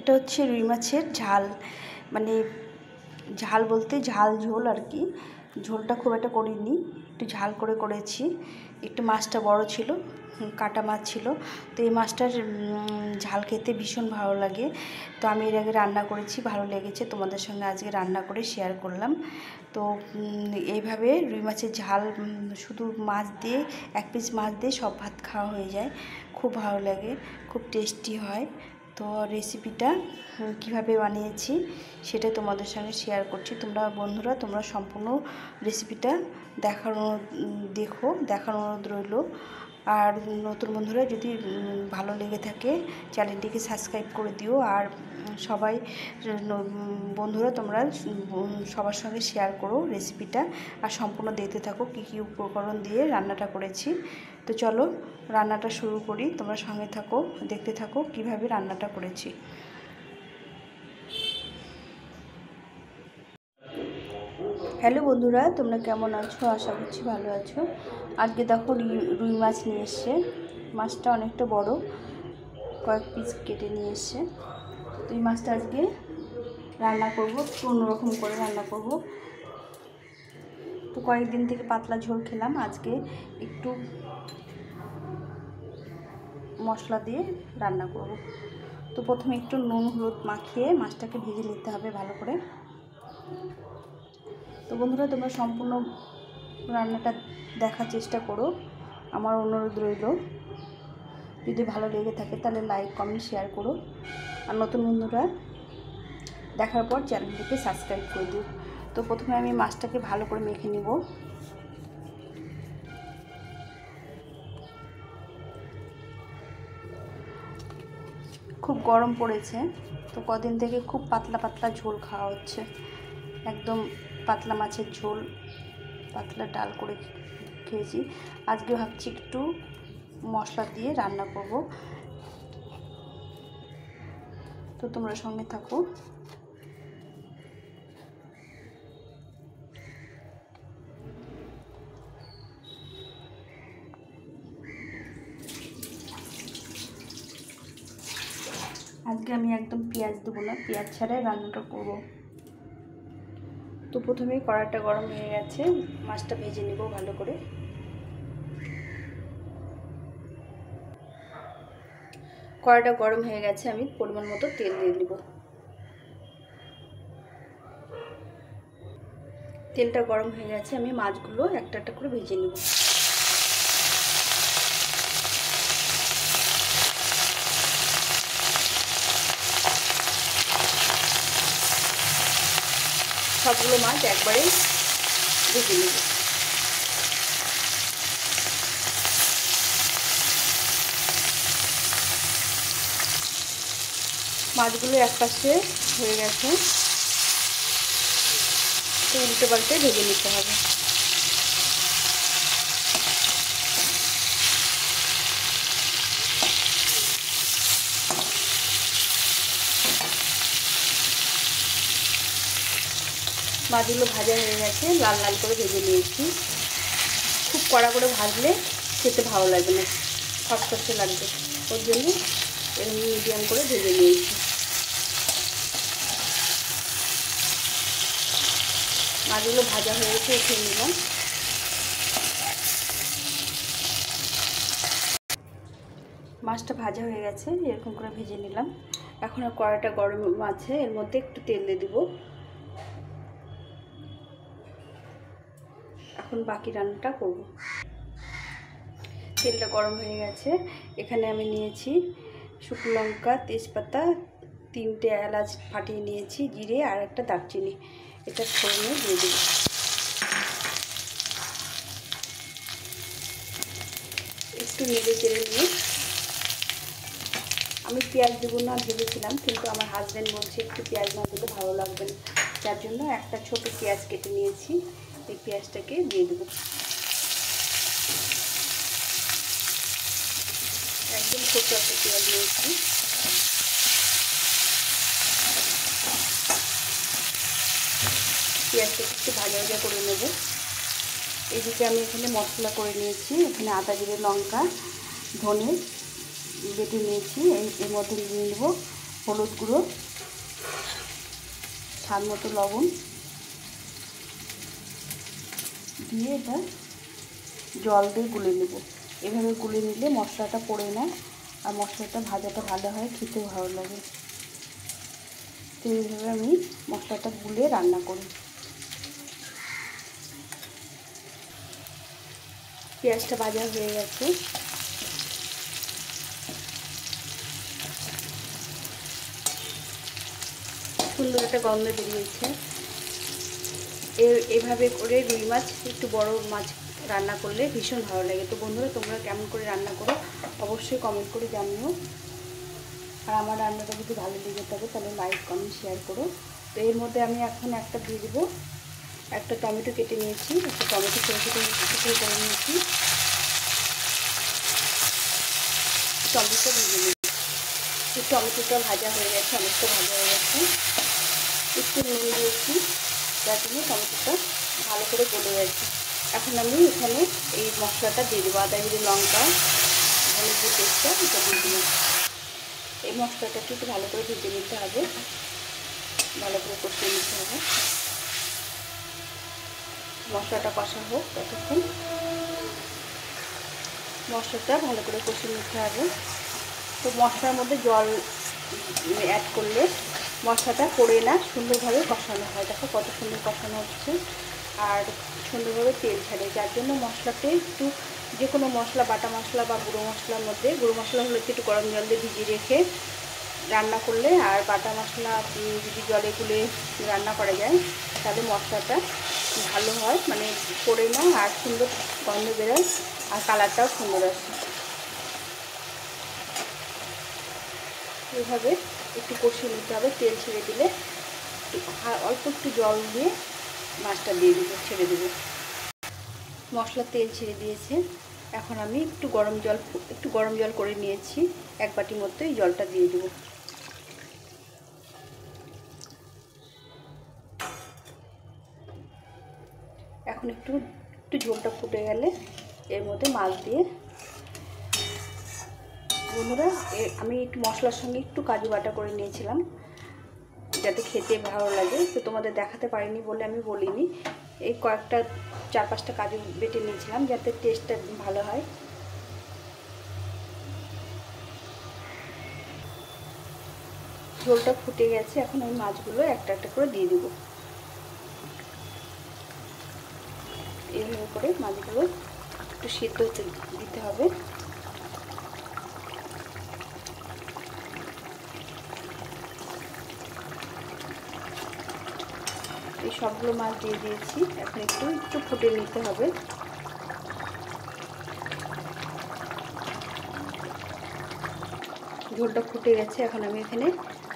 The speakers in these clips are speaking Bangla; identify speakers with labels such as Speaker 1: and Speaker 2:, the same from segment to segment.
Speaker 1: এটা হচ্ছে রুই মাছের ঝাল, মানে ঝাল বলতে ঝাল ঝোল আর কি। ঝোলটা খুব একটা করিনি, একটু ঝাল করে করেছি। একটু মাছটা বড় ছিল, কাটা মাছ ছিল। তো এই মাছটার ঝাল খেতে ভীষণ ভালো লাগে। তো আমি এর আগে রান্না করেছি, ভালো লেগেছে, তোমাদের সঙ্গে আজকে রান্না করে শেয়ার করলাম। তো এইভাবে রুই মাছের ঝাল শুধু মাছ দিয়ে, এক পিস মাছ দিয়ে সব ভাত খাওয়া হয়ে যায়, খুব ভালো লাগে, খুব টেস্টি হয়। তো রেসিপিটা কিভাবে বানিয়েছি সেটা তোমাদের সঙ্গে শেয়ার করছি। তোমরা বন্ধুরা তোমরা সম্পূর্ণ রেসিপিটা দেখার অনুরোধ রইল। আর নতুন বন্ধুরা যদি ভালো লেগে থাকে চ্যানেলটিকে সাবস্ক্রাইব করে দিও। আর সবাই বন্ধুরা তোমরা সবার সঙ্গে শেয়ার করো রেসিপিটা, আর সম্পূর্ণ দেখতে থাকো কী কী উপকরণ দিয়ে রান্নাটা করেছি। তো চলো রান্নাটা শুরু করি, তোমরা সঙ্গে থাকো, দেখতে থাকো কিভাবে রান্নাটা করেছি। হ্যালো বন্ধুরা, তোমরা কেমন আছো? আশা করছি ভালো আছো। আজকে দেখো রুই মাছ নিয়ে এসছে। মাছটা অনেকটা বড়, কয়েক পিস কেটে নিয়ে এসছে। তো এই মাছটা আজকে রান্না করব, একটু অন্যরকম করে রান্না করব। তো কয়েকদিন থেকে পাতলা ঝোল খেলাম, আজকে একটু মশলা দিয়ে রান্না করব। তো প্রথমে একটু নুন হলুদ মাখিয়ে মাছটাকে ভেজে নিতে হবে ভালো করে। তো বন্ধুরা তোমরা সম্পূর্ণ রান্নাটা দেখার চেষ্টা করো, আমার অনুরোধ রইল। যদি ভালো লেগে থাকে তাহলে লাইক কমেন্ট শেয়ার করো। আর নতুন বন্ধুরা দেখার পর চ্যানেলটিকে সাবস্ক্রাইব করে দিও। তো প্রথমে আমি মাছটাকে ভালো করে মেখে নিব। খুব গরম পড়েছে, তো কদিন থেকে খুব পাতলা পাতলা ঝোল খাওয়া হচ্ছে, একদম পাতলা মাছের ঝোল, পাতলা ডাল করে খেয়েছি। আজকে ভাবছি একটু মশলা দিয়ে রান্না করব। তো তোমরা সঙ্গে থাকো। আজকে আমি একদম পেঁয়াজ দেবো না, পেঁয়াজ ছাড়াই রান্নাটা করব। তো প্রথমেই কড়াইটা গরম হয়ে গেছে, মাছটা ভেজে নেব ভালো করে। কড়াইটা গরম হয়ে গেছে, আমি পরিমাণ মতো তেল দিয়ে দেব। তেলটা গরম হয়ে গেছে, আমি মাছগুলো একটা একটা করে ভেজে নেব। সবগুলো মাছ একবারে ভেজে নেব। মাছগুলো এক পাশে হয়ে গেছে, তো উল্টে পাল্টে ভেজে নিতে হবে। মাছগুলো ভাজা হয়ে গেছে, লাল লাল করে ভেজে নিয়েছি। খুব কড়া করে ভাজলে খেতে ভালো লাগবে না, খসখসে লাগবে, ওর জন্য এরকম মিডিয়াম করে ভেজে নিয়েছি। মাছগুলো ভাজা হয়ে গেছে, উঠিয়ে নিলাম। মাছটা ভাজা হয়ে গেছে, এরকম করে ভেজে নিলাম। এখন আর কড়াইটা গরম আছে, এর মধ্যে একটু তেল দিয়ে দেবো। এখন বাকি রান্নাটা করব। তেলটা গরম হয়ে গেছে, এখানে আমি নিয়েছি শুকনো লঙ্কা, তেজপাতা, 3টে এলাচ ফাটিয়ে নিয়েছি, জিরে আর একটা দারচিনি। এটা ফোড়নে দিয়ে দেব। একটু নেড়ে চেড়ে নিয়ে, আমি পেঁয়াজ দেবো না ভেবেছিলাম, কিন্তু আমার হাজব্যান্ড বলছে একটু পেঁয়াজ না দিলে ভালো লাগবে না, যার জন্য একটা ছোট পেঁয়াজ কেটে নিয়েছি, এই পেঁয়াজটাকে দিয়ে দেবো। একদম ছোট একটা পেঁয়াজ নিয়েছি। পেঁয়াজটাকে একটু ভাজা ভাজা করে নেব। এদিকে আমি এখানে মশলা করে নিয়েছি, এখানে আদা জিরে লঙ্কা ধনে বেটে নিয়েছি, এর মধ্যে নিয়ে নেব হলুদ গুঁড়ো, স্বাদ মতো লবণ দিয়ে এটা জল দিয়ে গুলে নেব। এভাবে গুলে নিলে মশলাটা পড়ে না আর মশলাটা ভাজাটা ভালো হয়, খেতেও ভালো লাগে। তো এইভাবে আমি মশলাটা গুলে রান্না করি। পেঁয়াজটা ভাজা হয়ে গেছে, সুন্দর একটা গন্ধ বেরিয়েছে। এভাবে করে রুই মাছ, একটু বড় মাছ রান্না করলে ভীষণ ভালো লাগে। তো বন্ধুরা, তোমরা কেমন করে রান্না করো অবশ্যই কমেন্ট করে জানিও। আর আমার রান্নাটা যদি ভালো লেগে থাকে তাহলে লাইক কমেন্ট শেয়ার করো। তো এর মধ্যে আমি এখন একটা দিয়ে দেবো, একটা টমেটো কেটে নিয়েছি, একটা টমেটো ছোটো ছোটো করে নিয়েছি, টমেটো ভেজে নিয়েছি। টমেটোটা ভাজা হয়ে গেছে, অনেকটা ভাজা হয়ে গেছে। একটু নুন দিয়েছি, যার জন্য টমেটোটা ভালো করে গলে গেছে। এখন আমি এখানে এই মশলাটা দিয়ে দেবো, আদা জিরে লঙ্কা ধনের যে পেস্টটা এটা দিয়ে দিলাম। এই মশলাটাকে একটু ভালো করে ভেজে নিতে হবে, ভালো করে কষিয়ে নিতে হবে। মশলাটা কষা হোক ততক্ষণ, মশলাটা ভালো করে কষিয়ে নিতে হবে। তো মশলার মধ্যে জল অ্যাড করলে মশলাটা পড়ে না, সুন্দরভাবে কষানো হয়। দেখো কত সুন্দর কষানো হচ্ছে আর সুন্দরভাবে তেল ছাড়ে। যার জন্য মশলাতে একটু, যে কোনো মশলা, বাটা মশলা বা গুঁড়ো মশলার মধ্যে, গুঁড়ো মশলা হলে একটু গরম জল দিয়ে ভিজিয়ে রেখে রান্না করলে, আর বাটা মশলা যদি জলে গুলে রান্না করা যায় তাহলে মশলাটা ভালো হয়, মানে পড়ে না আর সুন্দর গন্ধ বেরোয় আর কালারটাও সুন্দর আসে। এইভাবে একটু কষিয়ে নিতে হবে। তেল ছেড়ে দিলে অল্প একটু জল দিয়ে মাছটা দিয়ে দেবো, ছেড়ে দেবো। মশলা তেল ছেড়ে দিয়েছে, এখন আমি একটু গরম জল করে নিয়েছি, এক বাটির মতো এই জলটা দিয়ে দেবো। এখন একটু ঝোলটা ফুটে গেলে এর মধ্যে মাছ দিয়ে, বন্ধুরা আমি একটু মশলার সঙ্গে একটু কাজু বাটা করে নিয়েছিলাম যাতে খেতে ভালো লাগে। তো তোমাদের দেখাতে পারিনি বলে আমি বলিনি, এই কয়েকটা 4-5টা কাজু বেটে নিয়েছিলাম যাতে টেস্টটা ভালো হয়। ঝোলটা ফুটে গেছে, এখন আমি মাছগুলো একটা একটা করে দিয়ে দেবো। এইভাবে করে মাছগুলো একটু সিদ্ধ হতে দিতে হবে। এই সবগুলো মাছ দিয়ে দিয়েছি, এখন একটু ফুটে নিতে হবে। ঝোলটা ফুটে গেছে, এখন আমি এখানে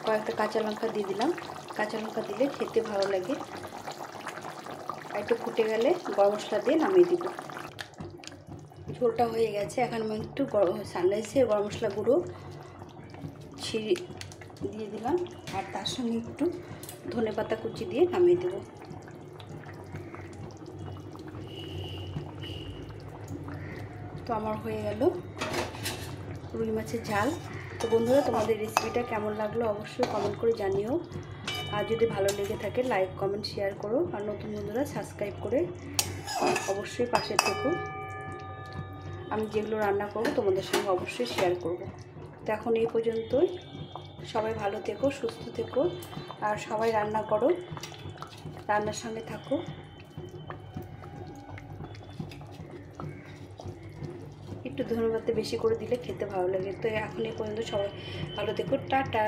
Speaker 1: কয়েকটা কাঁচা লঙ্কা দিয়ে দিলাম। কাঁচা লঙ্কা দিলে খেতে ভালো লাগে। আর একটু ফুটে গেলে গরম মশলা দিয়ে নামিয়ে দিব। ঝোলটা হয়ে গেছে, এখন আমি একটু সানরাইসের গরম মশলা গুঁড়ো ছিঁড়ে দিয়ে দিলাম আর তার সঙ্গে একটু ধনেপাতা কুচি দিয়ে নামিয়ে দেব। তো আমার হয়ে গেল রুই মাছের ঝাল। তো বন্ধুরা, তোমাদের রেসিপিটা কেমন লাগলো অবশ্যই কমেন্ট করে জানিও। আর যদি ভালো লেগে থাকে লাইক কমেন্ট শেয়ার করো, আর নতুন বন্ধুরা সাবস্ক্রাইব করে অবশ্যই পাশে থেকো। আমি যেগুলো রান্না করব তোমাদের সঙ্গে অবশ্যই শেয়ার করব। তো এখন এই পর্যন্তই, সবাই ভালো থেকো, সুস্থ থেকো আর সবাই রান্না করো, রান্নার সঙ্গে থাকো। একটু ধনেপাতা বেশি করে দিলে খেতে ভালো লাগে। তো এখন এই পর্যন্ত, সবাই ভালো থেকো, টাটা।